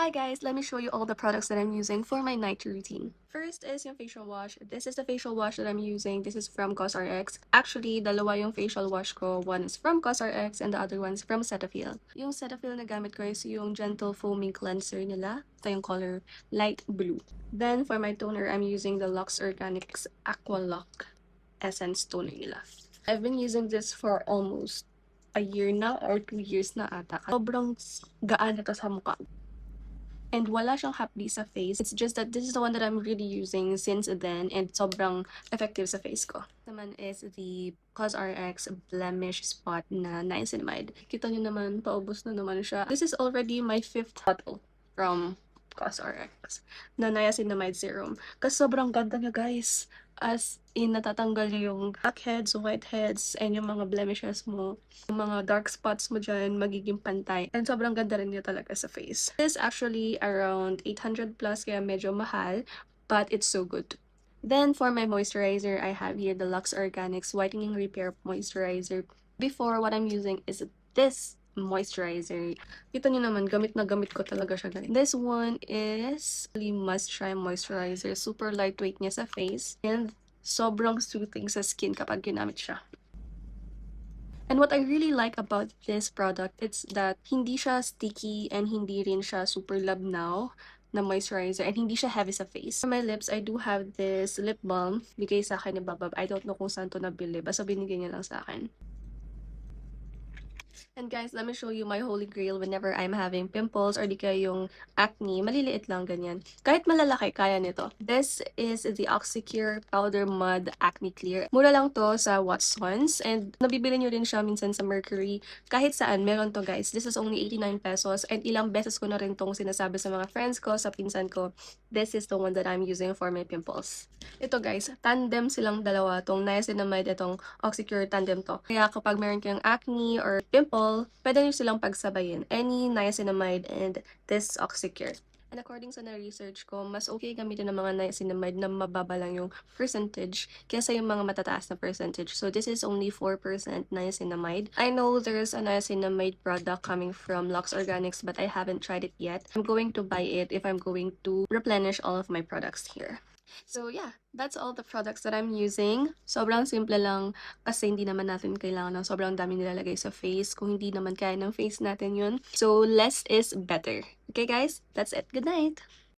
Hi guys, let me show you all the products that I'm using for my night routine. First is yung facial wash. This is the facial wash that I'm using. This is from CosRX. Actually, dalawa yung facial wash ko. One is from CosRX and the other one is from Cetaphil. Yung Cetaphil na gamit ko is yung Gentle Foaming Cleanser nila. Ito yung color light blue. Then for my toner, I'm using the Lux Organics Aqua Lock Essence Toner nila. I've been using this for almost a year na or 2 years na ata. Sobrang gaan ito sa mukha. And wala siyang hapdi sa face. It's just that this is the one that I'm really using since then and sobrang effective sa face ko. Naman is the CosRX Blemish Spot na niacinamide. Kita niyo naman, paubos na naman siya. This is already my 5th bottle from CosRX na niacinamide serum. Kasi sobrang ganda niya, guys. As in, natatanggal niya yung blackheads, whiteheads, and yung mga blemishes mo. Yung mga dark spots mo dyan, magiging pantay. And sobrang ganda rin niya talaga sa face. This is actually around 800 plus, kaya medyo mahal, but it's so good. Then, for my moisturizer, I have here the Lux Organics Whitening Repair Moisturizer. Before, what I'm using is this moisturizer. Kita niyo naman, gamit na gamit ko talaga siya, guys. This one is really must-try moisturizer. Super lightweight niya sa face. And sobrang soothing sa skin kapag ginamit siya. And what I really like about this product, it's that hindi siya sticky and hindi rin siya super labnaw na moisturizer and hindi siya heavy sa face. For my lips, I do have this lip balm. Bigay sa akin ni Babab. I don't know kung saan to nabili. Basta binigay niya lang sa akin. And guys, let me show you my holy grail whenever I'm having pimples or di kaya yung acne. Maliliit lang, ganyan. Kahit malalaki, kaya nito. This is the Oxycure Powder Mud Acne Clear. Mura lang to sa Watsons. And nabibili nyo rin siya minsan sa Mercury. Kahit saan, meron to, guys. This is only 89 pesos. And ilang beses ko na rin tong sinasabi sa mga friends ko, sa pinsan ko. This is the one that I'm using for my pimples. Ito, guys. Tandem silang dalawa. Tong niacinamide, itong Oxycure tandem to. Kaya kapag meron kayong acne or pimple, pwede nyo silang pagsabayin. Any niacinamide and this Oxycure. And according sa na-research ko, mas okay gamitin ng mga niacinamide na mababa lang yung percentage kaysa yung mga matataas na percentage. So this is only 4% niacinamide. I know there's a niacinamide product coming from Lux Organics but I haven't tried it yet. I'm going to buy it if I'm going to replenish all of my products here. So yeah, that's all the products that I'm using. Sobrang simple lang kasi hindi naman natin kailangan ng sobrang dami nilalagay sa face kung hindi naman kaya ng face natin yun. So less is better. Okay guys, that's it. Good night!